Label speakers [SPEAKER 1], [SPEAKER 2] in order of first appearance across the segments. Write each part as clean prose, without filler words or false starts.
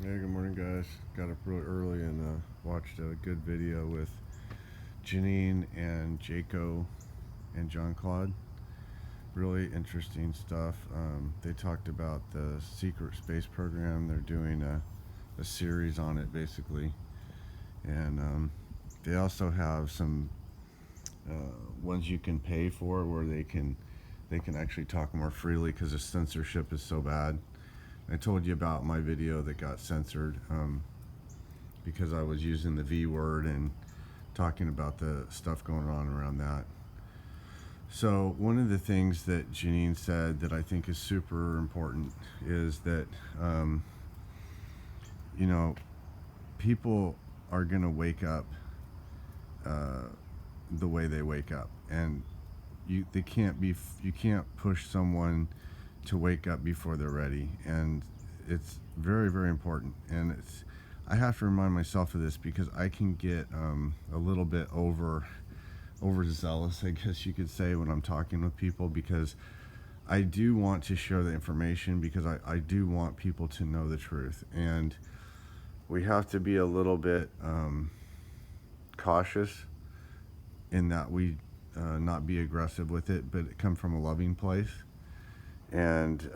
[SPEAKER 1] Hey, good morning, guys. Got up really early and watched a good video with Janine and Jaco and John Claude. Really interesting stuff. They talked about the secret space program. They're doing a series on it, basically, and they also have some ones you can pay for where they can actually talk more freely because the censorship is so bad. I told you about my video that got censored. Because I was using the V word and talking about the stuff going on around that. So, one of the things that Janine said that I think is super important is that, um, you know, people are going to wake up uh, the way they wake up. And you can't push someone to wake up before they're ready. And it's very, very important. And I have to remind myself of this because I can get a little bit overzealous, I guess you could say, when I'm talking with people, because I do want to share the information because I do want people to know the truth. And we have to be a little bit cautious in that we not be aggressive with it, but come from a loving place and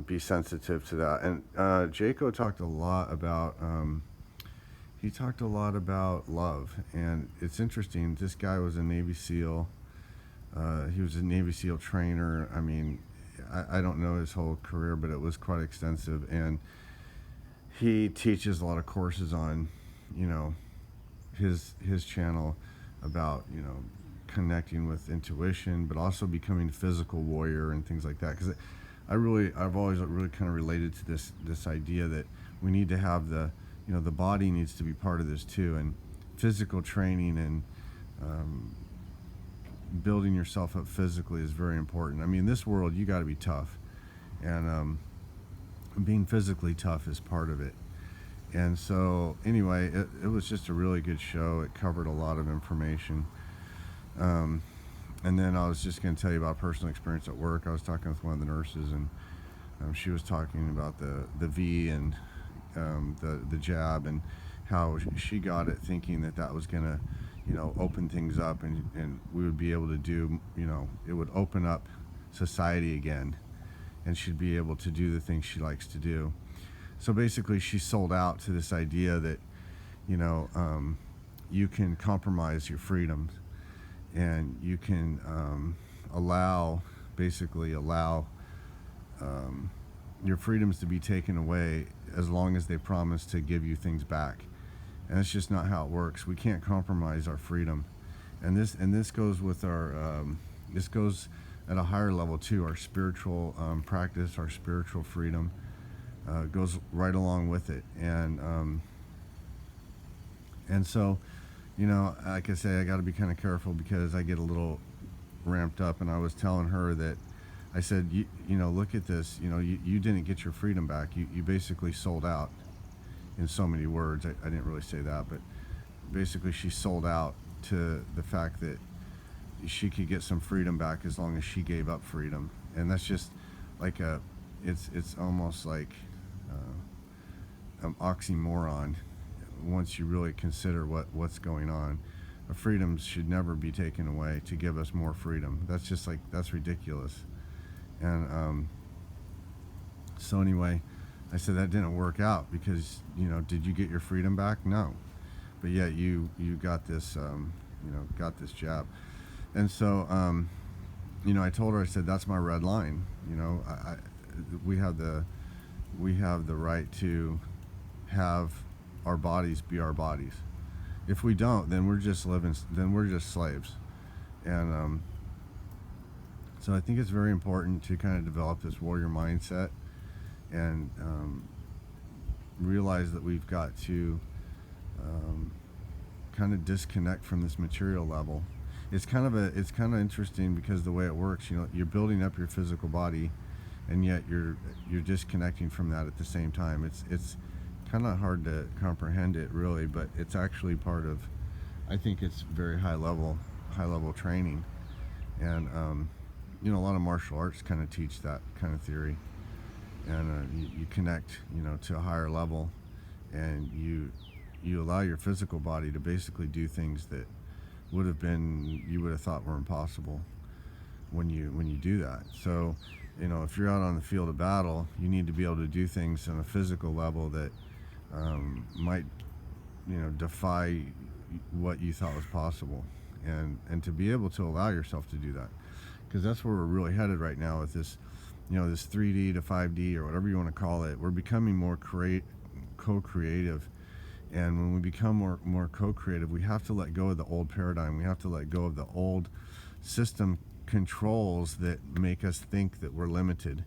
[SPEAKER 1] be sensitive to that. And Jaco talked a lot about he talked a lot about love, and it's interesting. This guy was a Navy SEAL. He was a Navy SEAL trainer. I mean, I don't know his whole career, but it was quite extensive. And he teaches a lot of courses on, you know, his channel about, connecting with intuition, but also becoming a physical warrior and things like that. Because I've always really kind of related to this idea that we need to have the body needs to be part of this too, and physical training and building yourself up physically is very important. I mean, in this world, you got to be tough, and being physically tough is part of it. And so, anyway, it was just a really good show. It covered a lot of information. Um, and then I was just going to tell you about personal experience at work. I was talking with one of the nurses, and she was talking about the V and the jab, and how she got it thinking that was going to, open things up, and we would be able to do, it would open up society again, and she'd be able to do the things she likes to do. So basically, she sold out to this idea that, you know, um, you can compromise your freedoms, and you can allow, basically allow um, your freedoms to be taken away as long as they promise to give you things back. And that's just not how it works. We can't compromise our freedom. And this goes with our this goes at a higher level too. Our spiritual practice, our spiritual freedom goes right along with it. And so, like I say, I got to be kind of careful because I get a little ramped up. And I was telling her that I said, look at this. You didn't get your freedom back. You basically sold out. In so many words, I didn't really say that, but basically she sold out to the fact that she could get some freedom back as long as she gave up freedom. And that's just like it's almost like an oxymoron once you really consider what's going on. Freedoms should never be taken away to give us more freedom. That's ridiculous. And so anyway, I said that didn't work out because, did you get your freedom back? No. But yet you got this, got this jab. And so, I told her, I said, that's my red line. We have the right to have our bodies be our bodies. If we don't, then we're just slaves. And so I think it's very important to kind of develop this warrior mindset and realize that we've got to kind of disconnect from this material level. It's kind of interesting because the way it works, you're building up your physical body, and yet you're disconnecting from that at the same time. It's kind of hard to comprehend it really, but it's actually part of. I think it's very high level training, and a lot of martial arts kind of teach that kind of theory, and you connect, to a higher level, and you allow your physical body to basically do things that you would have thought were impossible when you do that. So, if you're out on the field of battle, you need to be able to do things on a physical level that might, defy what you thought was possible, and to be able to allow yourself to do that, because that's where we're really headed right now with this, this 3D to 5D or whatever you want to call it. We're becoming more co-creative. And when we become more co-creative, we have to let go of the old paradigm. We have to let go of the old system controls that make us think that we're limited.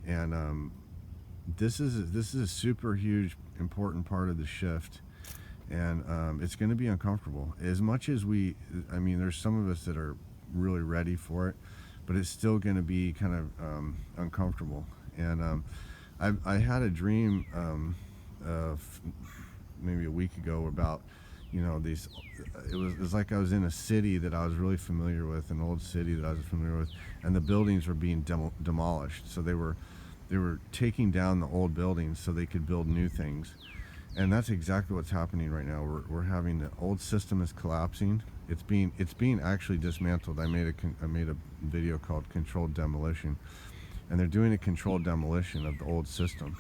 [SPEAKER 1] And this is a super huge, important part of the shift. And it's going to be uncomfortable. As much as there's some of us that are really ready for it, but it's still going to be kind of uncomfortable. And I had a dream of maybe a week ago about these, it was like I was in a city that I was really familiar with, an old city that I was familiar with, and the buildings were being demolished. So they were taking down the old buildings so they could build new things. And that's exactly what's happening right now. We're having the old system is collapsing. It's being actually dismantled. I made a video called Controlled Demolition, and they're doing a controlled demolition of the old system.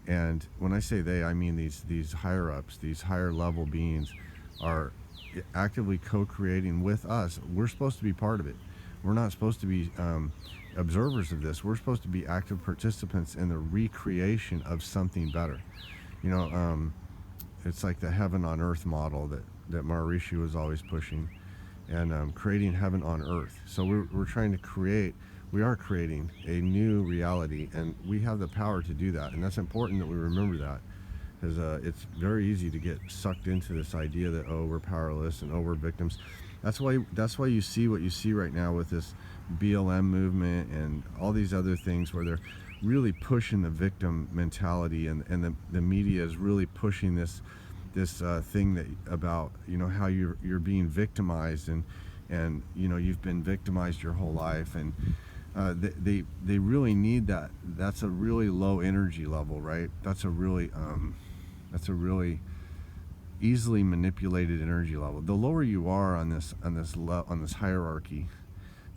[SPEAKER 1] And when I say they, I mean these higher ups, these higher level beings are actively co-creating with us. We're supposed to be part of it. We're not supposed to be observers of this. We're supposed to be active participants in the recreation of something better. It's like the heaven on earth model that Maharishi was always pushing, and creating heaven on earth. So we're trying to create. We are creating a new reality, and we have the power to do that. And that's important that we remember that, because it's very easy to get sucked into this idea that, we're powerless and we're victims. That's why you see what you see right now with this BLM movement and all these other things where they're really pushing the victim mentality, and the media is really pushing this thing that about how you're being victimized, and you've been victimized your whole life, and they really need that. That's a really low energy level, right? That's a really easily manipulated energy level. The lower you are on this hierarchy,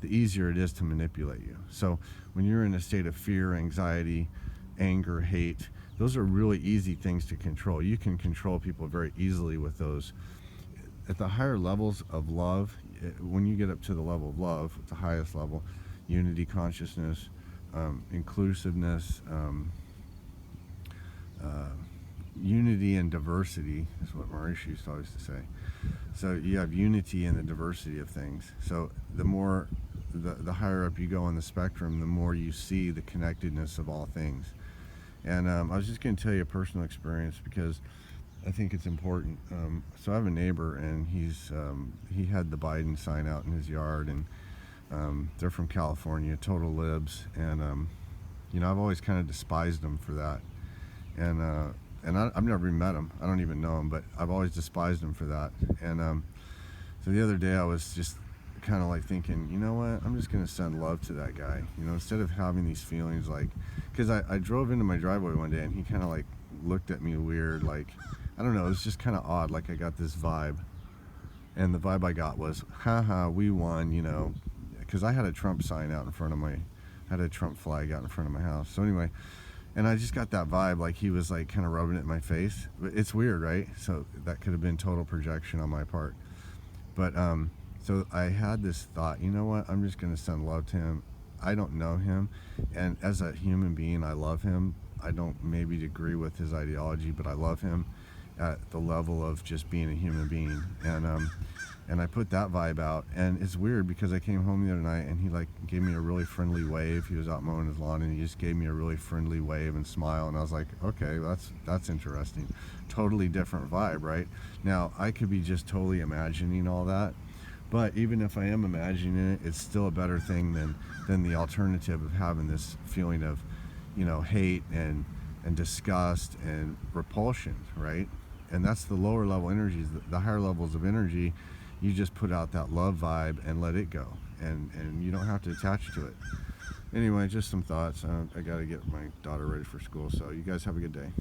[SPEAKER 1] the easier it is to manipulate you. So when you're in a state of fear, anxiety, anger, hate, those are really easy things to control. You can control people very easily with those. At the higher levels of love, when you get up to the level of love, at the highest level, unity consciousness, inclusiveness, unity and diversity is what Maharishi used to always say. So you have unity in the diversity of things. So the higher up you go on the spectrum, the more you see the connectedness of all things. And I was just going to tell you a personal experience, because I think it's important. So I have a neighbor, and he had the Biden sign out in his yard, and they're from California, total libs, and I've always kind of despised them for that, and I've never even met him. I don't even know him, but I've always despised him for that. And so the other day I was just kind of like thinking, you know what, I'm just gonna send love to that guy, instead of having these feelings, like, because I drove into my driveway one day, and he kind of like looked at me weird, like, I don't know, it was just kind of odd, like I got this vibe, and the vibe I got was, haha, we won, because I had a Trump sign out in front of had a Trump flag out in front of my house. So anyway, and I just got that vibe, like he was like kind of rubbing it in my face. It's weird, right? So that could have been total projection on my part. But so I had this thought, you know what, I'm just going to send love to him. I don't know him, and as a human being, I love him. I don't maybe agree with his ideology, but I love him at the level of just being a human being. And I put that vibe out, and it's weird because I came home the other night, and he like gave me a really friendly wave. He was out mowing his lawn, and he just gave me a really friendly wave and smile, and I was like, okay, that's interesting. Totally different vibe, right? Now I could be just totally imagining all that, but even if I am imagining it, it's still a better thing than the alternative of having this feeling of, hate and disgust and repulsion, right? And that's the lower level energies. The higher levels of energy, you just put out that love vibe and let it go, and you don't have to attach to it. Anyway, just some thoughts. I got to get my daughter ready for school, so you guys have a good day.